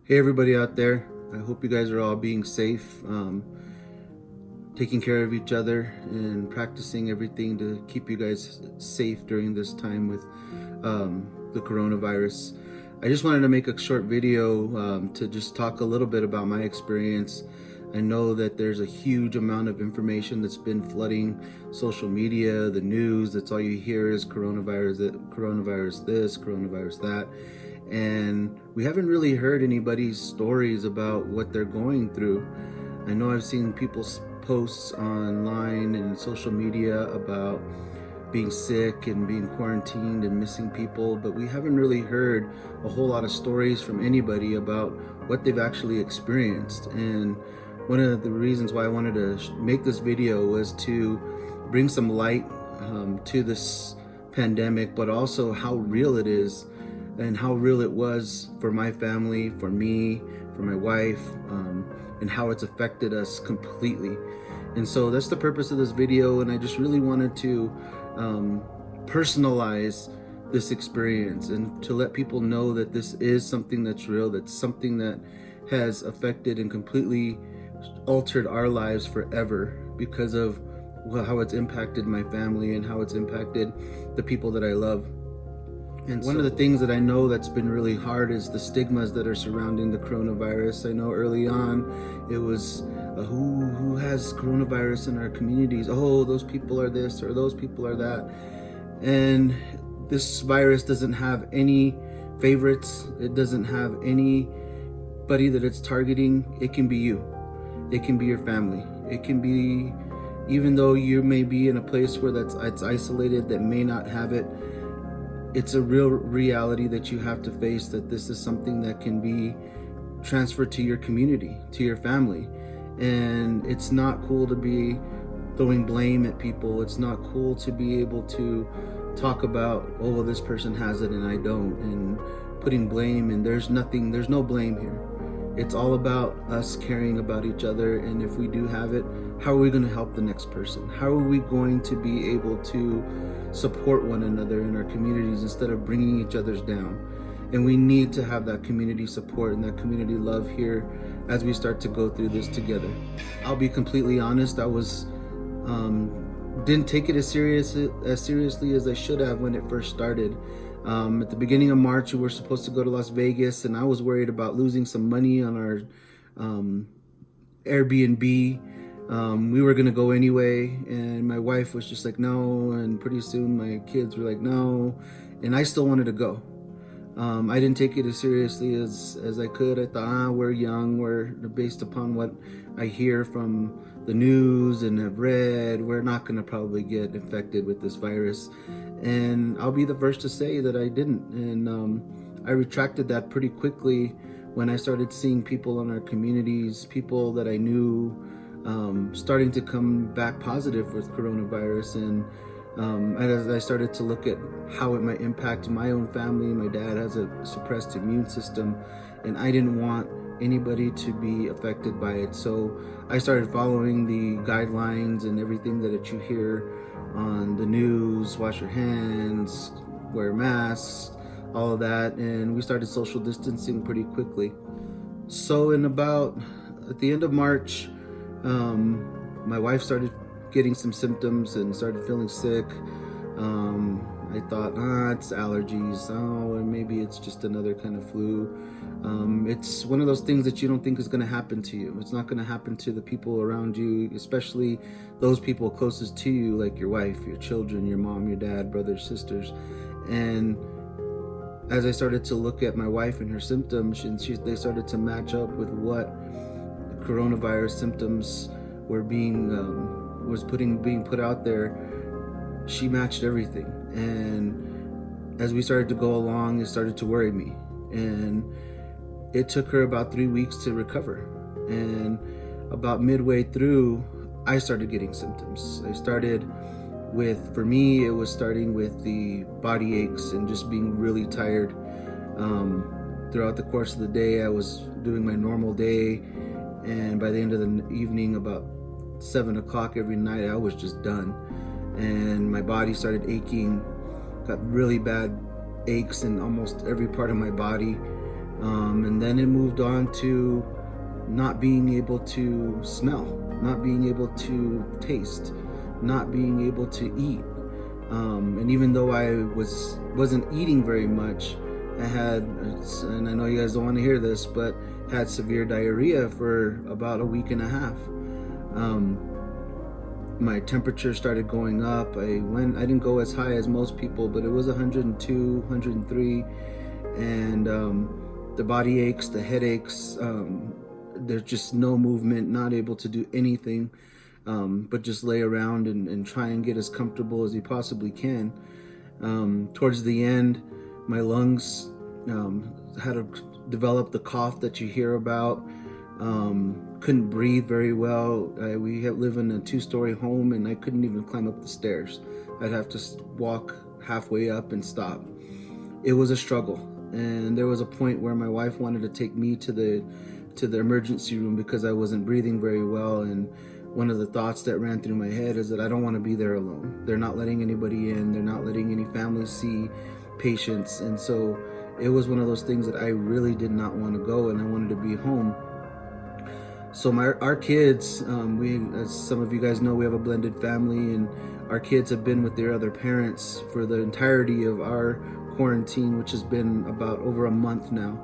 Hey everybody out there, I hope you guys are all being safe, taking care of each other and practicing everything to keep you guys safe during this time with the coronavirus. I just wanted to make a short video to just talk a little bit about my experience. I know that there's a huge amount of information that's been flooding social media, the news. That's all you hear is coronavirus this, coronavirus that. And we haven't really heard anybody's stories about what they're going through. I know I've seen people's posts online and social media about being sick and being quarantined and missing people, but we haven't really heard a whole lot of stories from anybody about what they've actually experienced. And one of the reasons why I wanted to make this video was to bring some light to this pandemic, but also how real it is and how real it was for my family, for me, for my wife, and how it's affected us completely. And so that's the purpose of this video, and I just really wanted to personalize this experience and to let people know that this is something that's real, that's something that has affected and completely altered our lives forever because of how it's impacted my family and how it's impacted the people that I love. And one of the things that I know that's been really hard is the stigmas that are surrounding the coronavirus. I know early on it was who has coronavirus in our communities? Oh, those people are this or those people are that. And this virus doesn't have any favorites. It doesn't have anybody that it's targeting. It can be you. It can be your family. It can be, even though you may be in a place where it's isolated, that may not have it. It's a real reality that you have to face, that this is something that can be transferred to your community, to your family. And it's not cool to be throwing blame at people. It's not cool to be able to talk about, oh, well, this person has it and I don't, and putting blame. And there's no blame here. It's all about us caring about each other. And if we do have it, how are we going to help the next person? How are we going to be able to support one another in our communities instead of bringing each other's down? And we need to have that community support and that community love here as we start to go through this together. I'll be completely honest, I was didn't take it as seriously as I should have when it first started. At the beginning of March, we were supposed to go to Las Vegas, and I was worried about losing some money on our Airbnb. We were gonna go anyway, and my wife was just like, no, and pretty soon my kids were like, no, and I still wanted to go. I didn't take it as seriously as I could. I thought, we're young, we're based upon what I hear from the news and have read, we're not gonna probably get infected with this virus. And I'll be the first to say that I didn't. And I retracted that pretty quickly when I started seeing people in our communities, people that I knew, starting to come back positive with coronavirus. And as I started to look at how it might impact my own family, my dad has a suppressed immune system, and I didn't want anybody to be affected by it. So I started following the guidelines and everything that you hear on the news: wash your hands, wear masks, all of that. And we started social distancing pretty quickly. So at the end of March, my wife started getting some symptoms and started feeling sick. I thought, it's allergies. Oh, and maybe it's just another kind of flu. It's one of those things that you don't think is going to happen to you. It's not going to happen to the people around you, especially those people closest to you, like your wife, your children, your mom, your dad, brothers, sisters. And as I started to look at my wife and her symptoms, and they started to match up with what the coronavirus symptoms were being put out there, she matched everything. And as we started to go along, it started to worry me. And it took her about 3 weeks to recover. And about midway through, I started getting symptoms. For me, it was starting with the body aches and just being really tired. Throughout the course of the day, I was doing my normal day. And by the end of the evening, about 7 o'clock every night, I was just done. And my body started aching, got really bad aches in almost every part of my body. And then it moved on to not being able to smell, not being able to taste, not being able to eat. And even though I wasn't eating very much, I had, and I know you guys don't want to hear this, but had severe diarrhea for about a week and a half. My temperature started going up. I didn't go as high as most people, but it was 102, 103, and the body aches, the headaches. There's just no movement, not able to do anything, but just lay around and try and get as comfortable as you possibly can. Towards the end, my lungs had to develop the cough that you hear about. Couldn't breathe very well. We live in a 2-story home, and I couldn't even climb up the stairs. I'd have to walk halfway up and stop. It was a struggle, and there was a point where my wife wanted to take me to the emergency room because I wasn't breathing very well. And one of the thoughts that ran through my head is that I don't want to be there alone. They're not letting anybody in. They're not letting any families see patients. And so it was one of those things that I really did not want to go, and I wanted to be home. So our kids, as some of you guys know, we have a blended family, and our kids have been with their other parents for the entirety of our quarantine, which has been about over a month now.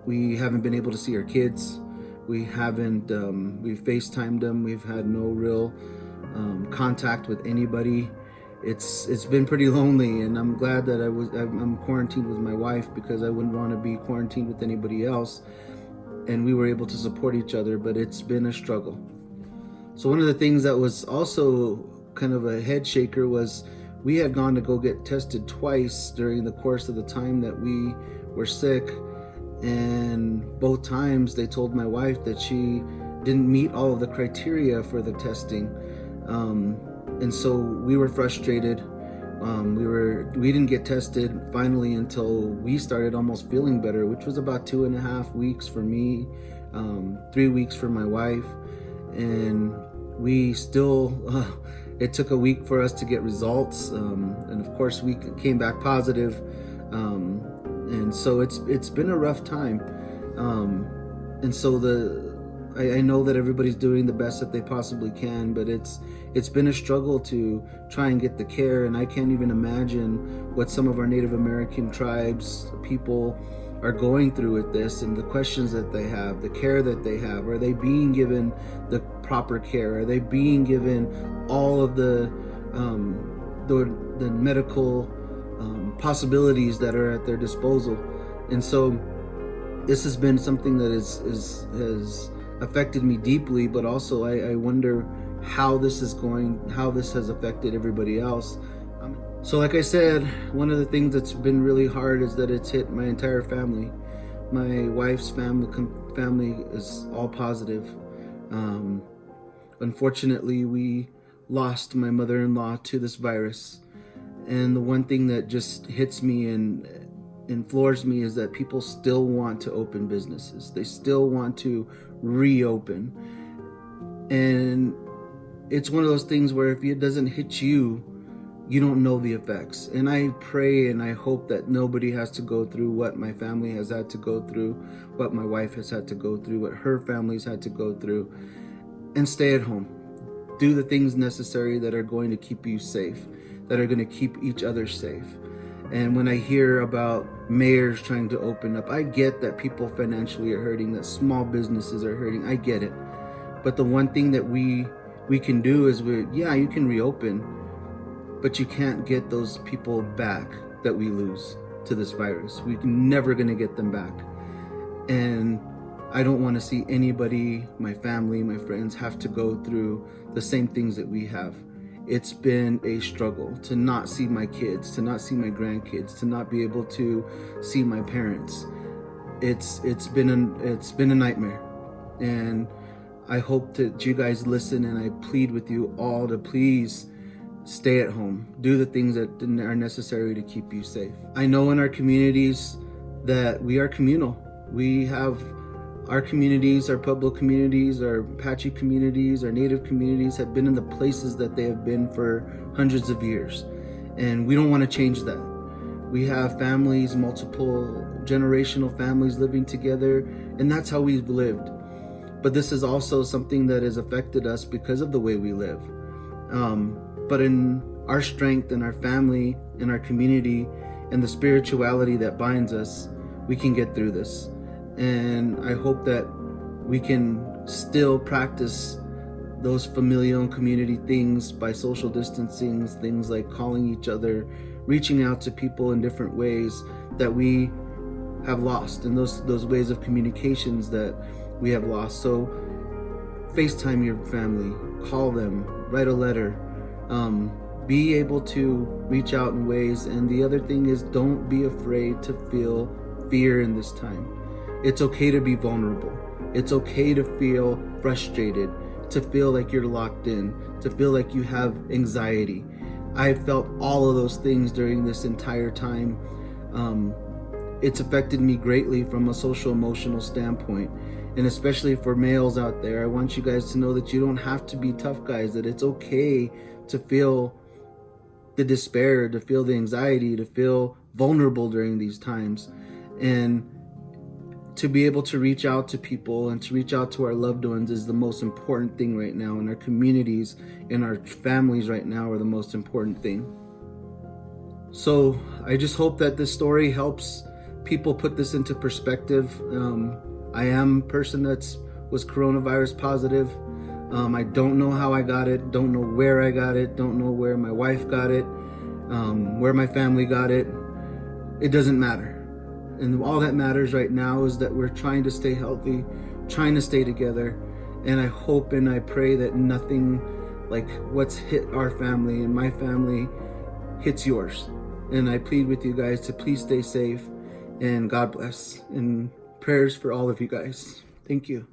We haven't been able to see our kids. We've FaceTimed them. We've had no real contact with anybody. It's been pretty lonely, and I'm glad that I'm quarantined with my wife, because I wouldn't want to be quarantined with anybody else. And we were able to support each other, but it's been a struggle. So one of the things that was also kind of a head shaker was we had gone to go get tested twice during the course of the time that we were sick, and both times they told my wife that she didn't meet all of the criteria for the testing. And so we were frustrated. We didn't get tested finally until we started almost feeling better, which was about 2.5 weeks for me, 3 weeks for my wife. And we still, it took a week for us to get results. And of course we came back positive. And so it's been a rough time. And so I know that everybody's doing the best that they possibly can, but it's been a struggle to try and get the care. And I can't even imagine what some of our Native American tribes people are going through with this, and the questions that they have, the care that they have. Are they being given the proper care? Are they being given all of the medical possibilities that are at their disposal? And so this has been something that has affected me deeply, but also I wonder how this has affected everybody else. So like I said, one of the things that's been really hard is that it's hit my entire family. My wife's family is all positive. Unfortunately, we lost my mother-in-law to this virus. And the one thing that just hits me and floors me is that people still want to open businesses. They still want to reopen. And it's one of those things where if it doesn't hit you, you don't know the effects. And I pray and I hope that nobody has to go through what my family has had to go through, what my wife has had to go through, what her family's had to go through. And stay at home. Do the things necessary that are going to keep you safe, that are going to keep each other safe. And when I hear about mayors trying to open up, I get that people financially are hurting, that small businesses are hurting. I get it. But the one thing that we can do is you can reopen, but you can't get those people back that we lose to this virus. We're never going to get them back. And I don't want to see anybody, my family, my friends, have to go through the same things that we have. It's been a struggle to not see my kids, to not see my grandkids, to not be able to see my parents. It's been a nightmare. And I hope that you guys listen, and I plead with you all to please stay at home. Do the things that are necessary to keep you safe. I know in our communities that we are communal. We have our communities, our Pueblo communities, our Apache communities, our Native communities have been in the places that they have been for hundreds of years. And we don't want to change that. We have families, multiple generational families living together, and that's how we've lived. But this is also something that has affected us because of the way we live. But in our strength and our family and our community and the spirituality that binds us, we can get through this. And I hope that we can still practice those familial and community things by social distancing, things like calling each other, reaching out to people in different ways that we have lost, and those ways of communications that we have lost. So FaceTime your family, call them, write a letter, be able to reach out in ways. And the other thing is, don't be afraid to feel fear in this time. It's okay to be vulnerable. It's okay to feel frustrated, to feel like you're locked in, to feel like you have anxiety. I felt all of those things during this entire time. It's affected me greatly from a social emotional standpoint. And especially for males out there, I want you guys to know that you don't have to be tough guys, that it's okay to feel the despair, to feel the anxiety, to feel vulnerable during these times. And to be able to reach out to people and to reach out to our loved ones is the most important thing right now. And our communities and our families right now are the most important thing. So I just hope that this story helps people put this into perspective. I am a person that was coronavirus positive. I don't know how I got it, don't know where I got it, don't know where my wife got it, where my family got it. It doesn't matter. And all that matters right now is that we're trying to stay healthy, trying to stay together. And I hope and I pray that nothing like what's hit our family and my family hits yours. And I plead with you guys to please stay safe, and God bless. And prayers for all of you guys. Thank you.